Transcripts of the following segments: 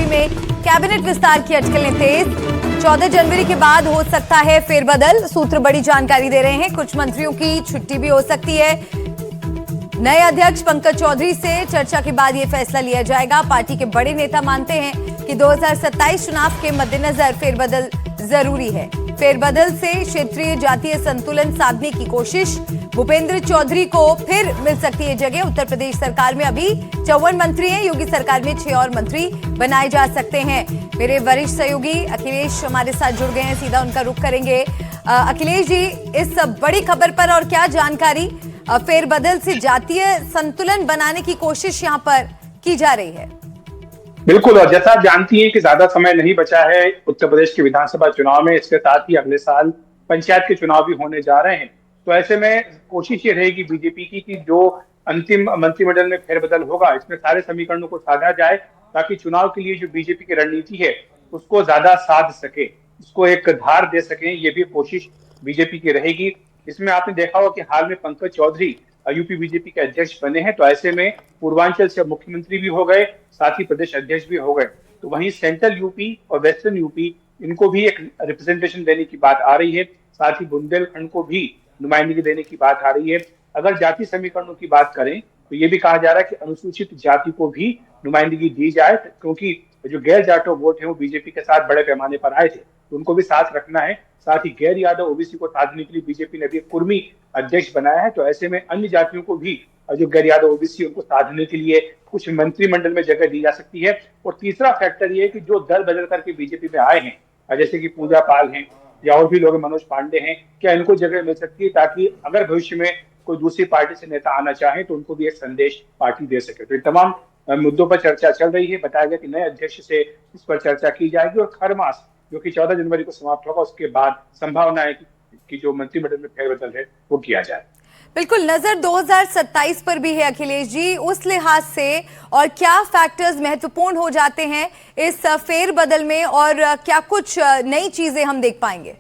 में कैबिनेट विस्तार की अटकलें तेज। 14 जनवरी के बाद हो सकता है फेरबदल, सूत्र बड़ी जानकारी दे रहे हैं। कुछ मंत्रियों की छुट्टी भी हो सकती है। नए अध्यक्ष पंकज चौधरी से चर्चा के बाद यह फैसला लिया जाएगा। पार्टी के बड़े नेता मानते हैं कि 2027 चुनाव के मद्देनजर फेरबदल जरूरी है। फेरबदल से क्षेत्रीय जातीय संतुलन साधने की कोशिश। भूपेंद्र चौधरी को फिर मिल सकती है जगह। उत्तर प्रदेश सरकार में अभी 54 मंत्री हैं, योगी सरकार में 6 और मंत्री बनाए जा सकते हैं। मेरे वरिष्ठ सहयोगी अखिलेश हमारे साथ जुड़ गए हैं, सीधा उनका रुख करेंगे। अखिलेश जी, इस बड़ी खबर पर और क्या जानकारी? फेरबदल से जातीय संतुलन बनाने की कोशिश यहाँ पर की जा रही है। बिल्कुल, और जैसा आप जानती हैं कि ज्यादा समय नहीं बचा है उत्तर प्रदेश के विधानसभा चुनाव में। इसके साथ ही अगले साल पंचायत के चुनाव भी होने जा रहे हैं। तो ऐसे में कोशिश ये रहेगी बीजेपी की कि जो अंतिम मंत्रिमंडल में फेरबदल होगा, इसमें सारे समीकरणों को साधा जाए ताकि चुनाव के लिए जो बीजेपी की रणनीति है उसको ज्यादा साध सके, उसको एक धार दे सके। ये भी कोशिश बीजेपी की रहेगी। इसमें आपने देखा होगा कि हाल में पंकज चौधरी यूपी बीजेपी के अध्यक्ष बने हैं। तो ऐसे में पूर्वांचल से मुख्यमंत्री भी हो गए, साथ ही प्रदेश अध्यक्ष भी हो गए। तो वहीं सेंट्रल यूपी और वेस्टर्न यूपी, इनको भी एक रिप्रेजेंटेशन देने की बात आ रही है। साथ ही बुंदेलखंड को भी नुमाइंदगी देने की बात आ रही है। अगर जाति समीकरणों की बात करें तो ये भी कहा जा रहा है कि अनुसूचित जाति को भी नुमाइंदगी दी जाए, क्योंकि जो गैर जाटो वोट है वो बीजेपी के साथ बड़े पैमाने पर आए थे, तो उनको भी साथ रखना है। साथ ही गैर यादव ओबीसी को साधने के लिए बीजेपी ने भी कुर्मी अध्यक्ष बनाया है। तो ऐसे में अन्य जातियों को भी, जो गैर यादव ओबीसी, उनको साधने के लिए कुछ मंत्रिमंडल में जगह दी जा सकती है। और तीसरा फैक्टर ये है कि जो दल बदल करके बीजेपी में आए हैं, जैसे कि पूजा पाल हैं या और भी लोग, मनोज पांडे हैं, क्या इनको जगह मिल सकती है ताकि अगर भविष्य में कोई दूसरी पार्टी से नेता आना चाहे तो उनको भी एक संदेश पार्टी दे सके। तो ये तमाम मुद्दों पर चर्चा चल रही है। बताया गया कि नए अध्यक्ष से इस पर चर्चा की जाएगी और खर मास जो कि 14 जनवरी को समाप्त होगा, उसके बाद संभावना है कि जो मंत्रिमंडल में फेरबदल है वो किया जाए। बिल्कुल, नजर 2027 पर भी है अखिलेश जी, उस लिहाज से और क्या फैक्टर्स महत्वपूर्ण हो जाते हैं इस फेरबदल में और क्या कुछ नई चीजें हम देख पाएंगे?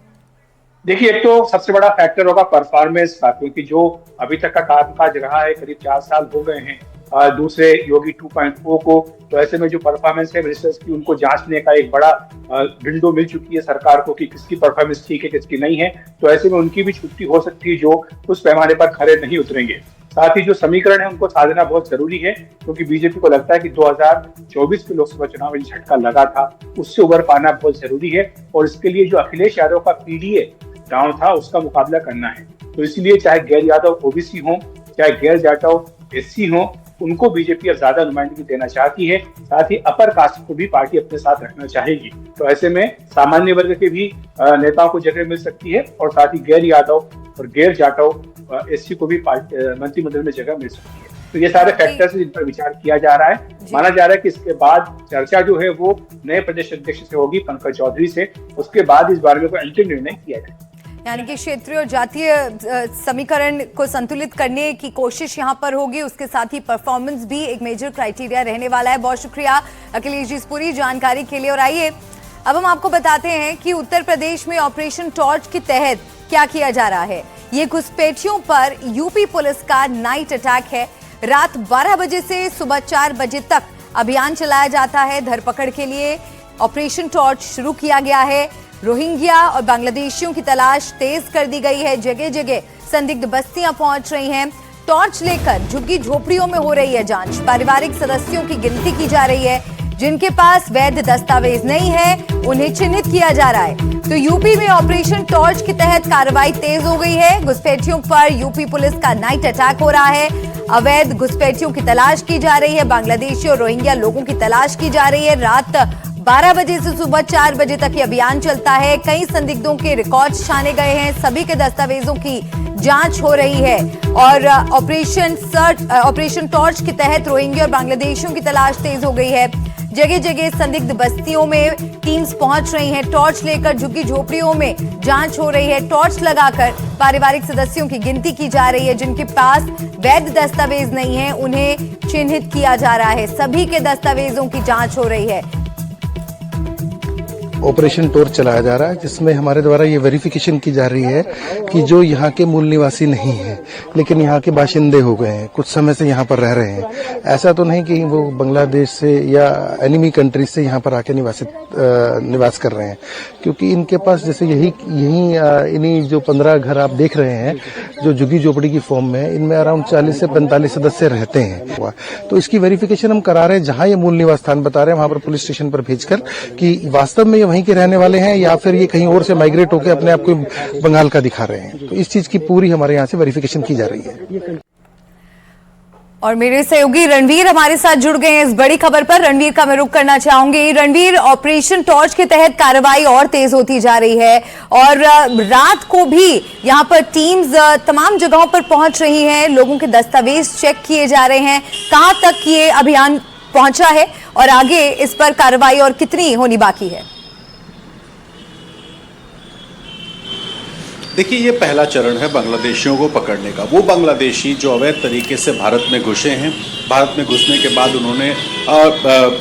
देखिए, एक तो सबसे बड़ा फैक्टर होगा परफॉर्मेंस का, क्योंकि जो अभी तक का कामकाज रहा है, करीब 4 साल हो गए हैं दूसरे योगी 2.0 को। तो ऐसे में जो परफॉर्मेंस है मिनिस्टर्स की, उनको जांचने का एक बड़ा विंडो मिल चुकी है सरकार को कि किसकी परफॉर्मेंस ठीक है, किसकी नहीं है। तो ऐसे में उनकी भी छुट्टी हो सकती है जो उस पैमाने पर खरे नहीं उतरेंगे। साथ ही जो समीकरण है उनको साधना बहुत जरूरी है, क्योंकि बीजेपी को लगता है कि 2024 के लोकसभा चुनाव में झटका लगा था, उससे उबर पाना बहुत जरूरी है। और इसके लिए जो अखिलेश यादव का पीडीए गांव था, उसका मुकाबला करना है। तो इसलिए चाहे गैर यादव ओबीसी हो, चाहे गैर जाटव एससी हो, उनको बीजेपी अब ज्यादा नुमाइंदगी देना चाहती है। साथ ही अपर कास्ट को भी पार्टी अपने साथ रखना चाहेगी। तो ऐसे में सामान्य वर्ग के भी नेताओं को जगह मिल सकती है और साथ ही गैर यादव और गैर जाटव एससी को भी मंत्रिमंडल में जगह मिल सकती है। तो ये सारे फैक्टर्स जिन पर विचार किया जा रहा है। माना जा रहा है कि इसके बाद चर्चा जो है वो नए प्रदेश अध्यक्ष से होगी, पंकज चौधरी से। उसके बाद इस बारे में कोई अंतिम निर्णय किया जाए। यानी कि क्षेत्रीय और जातीय समीकरण को संतुलित करने की कोशिश यहाँ पर होगी। उसके साथ ही परफॉर्मेंस भी एक मेजर क्राइटेरिया रहने वाला है। बहुत शुक्रिया अखिलेश जी इस पूरी जानकारी के लिए। और आइए अब हम आपको बताते हैं कि उत्तर प्रदेश में ऑपरेशन टॉर्च के तहत क्या किया जा रहा है। ये घुसपैठियों पर यूपी पुलिस का नाइट अटैक है। रात 12 बजे से सुबह 4 बजे तक अभियान चलाया जाता है। धरपकड़ के लिए ऑपरेशन टॉर्च शुरू किया गया है। रोहिंग्या और बांग्लादेशियों की तलाश तेज कर दी गई है। जगह जगह संदिग्ध बस्तियां पहुंच रही हैं। टॉर्च लेकर झुग्गी झोपड़ियों में हो रही है जांच। पारिवारिक सदस्यों की गिनती की जा रही है। जिनके पास वैध दस्तावेज नहीं है उन्हें चिन्हित किया जा रहा है। तो यूपी में ऑपरेशन टॉर्च के तहत कार्रवाई तेज हो गई है। घुसपैठियों पर यूपी पुलिस का नाइट अटैक हो रहा है। अवैध घुसपैठियों की तलाश की जा रही है। बांग्लादेशी और रोहिंग्या लोगों की तलाश की जा रही है। रात 12 बजे से सुबह 4 बजे तक ये अभियान चलता है। कई संदिग्धों के रिकॉर्ड छाने गए हैं। सभी के दस्तावेजों की जांच हो रही है और ऑपरेशन टॉर्च के तहत रोहिंग्या और बांग्लादेशियों की तलाश तेज हो गई है। जगह जगह संदिग्ध बस्तियों में टीम्स पहुंच रही हैं। टॉर्च लेकर झुग्गी झोपड़ियों में जांच हो रही है। टॉर्च लगाकर पारिवारिक सदस्यों की गिनती की जा रही है। जिनके पास वैध दस्तावेज नहीं है उन्हें चिन्हित किया जा रहा है। सभी के दस्तावेजों की जांच हो रही है। ऑपरेशन टॉर्च चलाया जा रहा है, जिसमें हमारे द्वारा ये वेरिफिकेशन की जा रही है कि जो यहाँ के मूल निवासी नहीं है लेकिन यहाँ के बाशिंदे हो गए हैं, कुछ समय से यहाँ पर रह रहे हैं, ऐसा तो नहीं कि वो बांग्लादेश से या एनिमी कंट्रीज से यहाँ पर आके निवास कर रहे हैं, क्योंकि इनके पास जैसे इन्हीं जो 15 घर आप देख रहे हैं जो झुग्गी झोपड़ी की फॉर्म में, इनमें अराउंड 40 से 45 सदस्य रहते हैं। तो इसकी वेरिफिकेशन हम करा रहे हैं, जहां ये मूल निवास स्थान बता रहे हैं वहां पर पुलिस स्टेशन पर भेजकर कि वास्तव में ये वहीं के रहने वाले हैं या फिर ये कहीं और से माइग्रेट होकर अपने आप को बंगाल का दिखा रहे हैं। तो इस चीज की पूरी हमारे यहाँ से वेरिफिकेशन की जा रही है। और मेरे सहयोगी रणवीर हमारे साथ जुड़ गए हैं इस बड़ी खबर पर। रणवीर का मैं रुख करना चाहूंगी। रणवीर, ऑपरेशन टॉर्च के तहत कार्रवाई और तेज होती जा रही है और रात को भी यहां पर टीम्स तमाम जगहों पर पहुंच रही हैं, लोगों के दस्तावेज चेक किए जा रहे हैं। कहां तक ये अभियान पहुंचा है और आगे इस पर कार्रवाई और कितनी होनी बाकी है? देखिए, ये पहला चरण है बांग्लादेशियों को पकड़ने का। वो बांग्लादेशी जो अवैध तरीके से भारत में घुसे हैं, भारत में घुसने के बाद उन्होंने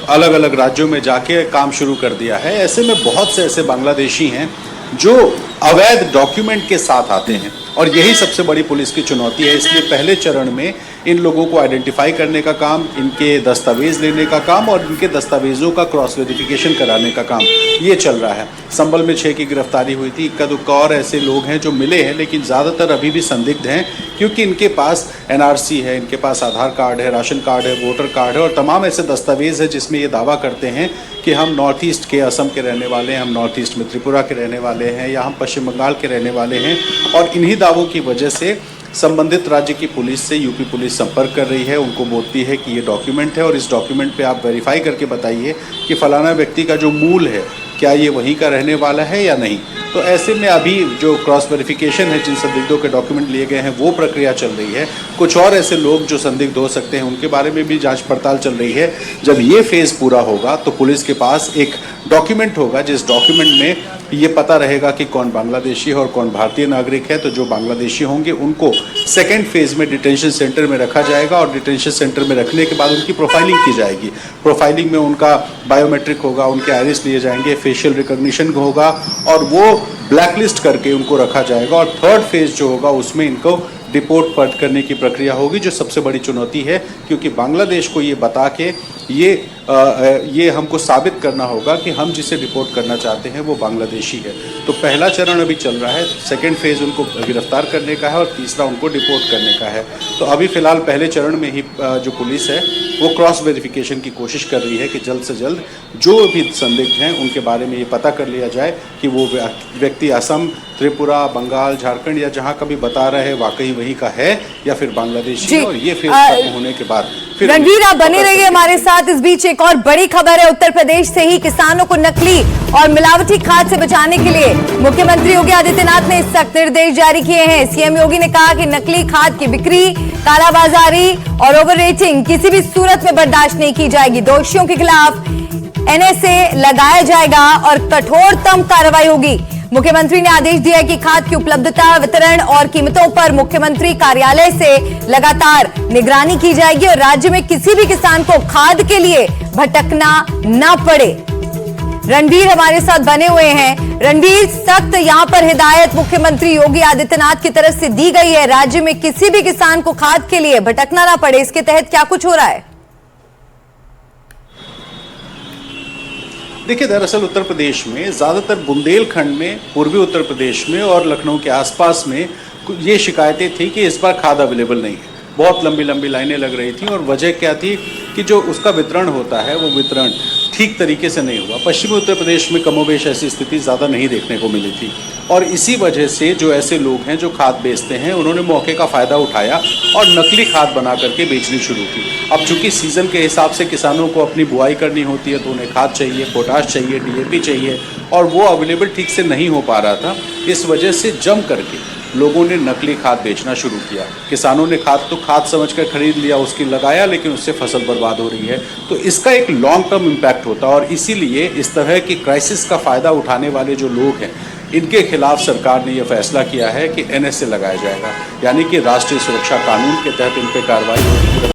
अलग अलग राज्यों में जाके काम शुरू कर दिया है। ऐसे में बहुत से ऐसे बांग्लादेशी हैं जो अवैध डॉक्यूमेंट के साथ आते हैं और यही सबसे बड़ी पुलिस की चुनौती है। इसलिए पहले चरण में इन लोगों को आइडेंटिफाई करने का काम, इनके दस्तावेज लेने का काम और इनके दस्तावेजों का क्रॉस वेरिफिकेशन कराने का काम ये चल रहा है। संभल में 6 की गिरफ्तारी हुई थी। इक्का दुक्का और ऐसे लोग हैं जो मिले हैं, लेकिन ज़्यादातर अभी भी संदिग्ध हैं, क्योंकि इनके पास NRC है, इनके पास आधार कार्ड है, राशन कार्ड है, वोटर कार्ड है और तमाम ऐसे दस्तावेज है जिसमें ये दावा करते हैं कि हम नॉर्थ ईस्ट के असम के रहने वाले हैं, हम नॉर्थ ईस्ट में त्रिपुरा के रहने वाले हैं या हम पश्चिम बंगाल के रहने वाले हैं। और इन्हीं दावों की वजह से संबंधित राज्य की पुलिस से यूपी पुलिस संपर्क कर रही है, उनको बोलती है कि ये डॉक्यूमेंट है और इस डॉक्यूमेंट पे आप वेरीफाई करके बताइए कि फलाना व्यक्ति का जो मूल है क्या ये वहीं का रहने वाला है या नहीं। तो ऐसे में अभी जो क्रॉस वेरिफिकेशन है, जिन संदिग्धों के डॉक्यूमेंट लिए गए हैं, वो प्रक्रिया चल रही है। कुछ और ऐसे लोग जो संदिग्ध हो सकते हैं उनके बारे में भी जांच पड़ताल चल रही है। जब ये फेज़ पूरा होगा तो पुलिस के पास एक डॉक्यूमेंट होगा जिस डॉक्यूमेंट में ये पता रहेगा कि कौन बांग्लादेशी है और कौन भारतीय नागरिक है। तो जो बांग्लादेशी होंगे उनको सेकेंड फेज़ में डिटेंशन सेंटर में रखा जाएगा और डिटेंशन सेंटर में रखने के बाद उनकी प्रोफाइलिंग की जाएगी। प्रोफाइलिंग में उनका बायोमेट्रिक होगा, उनके आइरिस लिए जाएंगे, फेशियल रिकॉग्निशन होगा और वो ब्लैकलिस्ट करके उनको रखा जाएगा। और थर्ड फेज़ जो होगा उसमें इनको डिपोर्ट करने की प्रक्रिया होगी, जो सबसे बड़ी चुनौती है, क्योंकि बांग्लादेश को ये बता के ये हमको साबित करना होगा कि हम जिसे डिपोर्ट करना चाहते हैं वो बांग्लादेशी है। तो पहला चरण अभी चल रहा है, सेकेंड फेज़ उनको गिरफ्तार करने का है और तीसरा उनको डिपोर्ट करने का है। तो अभी फ़िलहाल पहले चरण में ही जो पुलिस है वो क्रॉस वेरिफिकेशन की कोशिश कर रही है कि जल्द से जल्द जो भी संदिग्ध हैं उनके बारे में ये पता कर लिया जाए कि वो व्यक्ति असम, त्रिपुरा, बंगाल, झारखंड या जहाँ कभी बता रहे हैं वाकई वही का है या फिर बांग्लादेशी है। और ये फेज़ खत्म होने के बाद फिर रणवीर, आप बने रहिए हमारे साथ। इस बीच एक और बड़ी खबर है। उत्तर प्रदेश से ही किसानों को नकली और मिलावटी खाद से बचाने के लिए मुख्यमंत्री योगी आदित्यनाथ ने सख्त निर्देश जारी किए हैं। सीएम योगी ने कहा कि नकली खाद की बिक्री, कालाबाजारी और ओवर रेटिंग किसी भी सूरत में बर्दाश्त नहीं की जाएगी। दोषियों के खिलाफ NSA लगाया जाएगा और कठोरतम कार्रवाई होगी। मुख्यमंत्री ने आदेश दिया कि खाद की उपलब्धता, वितरण और कीमतों पर मुख्यमंत्री कार्यालय से लगातार निगरानी की जाएगी और राज्य में किसी भी किसान को खाद के लिए भटकना न पड़े। रणवीर हमारे साथ बने हुए हैं। रणवीर, सख्त यहां पर हिदायत मुख्यमंत्री योगी आदित्यनाथ की तरफ से दी गई है, राज्य में किसी भी किसान को खाद के लिए भटकना ना पड़े। इसके तहत क्या कुछ हो रहा है? देखिए, दरअसल उत्तर प्रदेश में ज़्यादातर बुंदेलखंड में, पूर्वी उत्तर प्रदेश में और लखनऊ के आसपास में ये शिकायतें थी कि इस बार खाद अवेलेबल नहीं है। बहुत लंबी लंबी लाइनें लग रही थी और वजह क्या थी कि जो उसका वितरण होता है वो वितरण ठीक तरीके से नहीं हुआ। पश्चिमी उत्तर प्रदेश में कमोबेश ऐसी स्थिति ज़्यादा नहीं देखने को मिली थी और इसी वजह से जो ऐसे लोग हैं जो खाद बेचते हैं उन्होंने मौके का फ़ायदा उठाया और नकली खाद बना करके बेचनी शुरू की। अब चूंकि सीज़न के हिसाब से किसानों को अपनी बुआई करनी होती है तो उन्हें खाद चाहिए, पोटाश चाहिए, DAP चाहिए और वो अवेलेबल ठीक से नहीं हो पा रहा था। इस वजह से जम करके लोगों ने नकली खाद बेचना शुरू किया। किसानों ने खाद समझकर खरीद लिया, उसकी लगाया, लेकिन उससे फसल बर्बाद हो रही है। तो इसका एक लॉन्ग टर्म इम्पैक्ट होता है और इसीलिए इस तरह की क्राइसिस का फ़ायदा उठाने वाले जो लोग हैं इनके खिलाफ सरकार ने यह फैसला किया है कि NSA लगाया जाएगा, यानी कि राष्ट्रीय सुरक्षा कानून के तहत इन पर कार्रवाई होगी।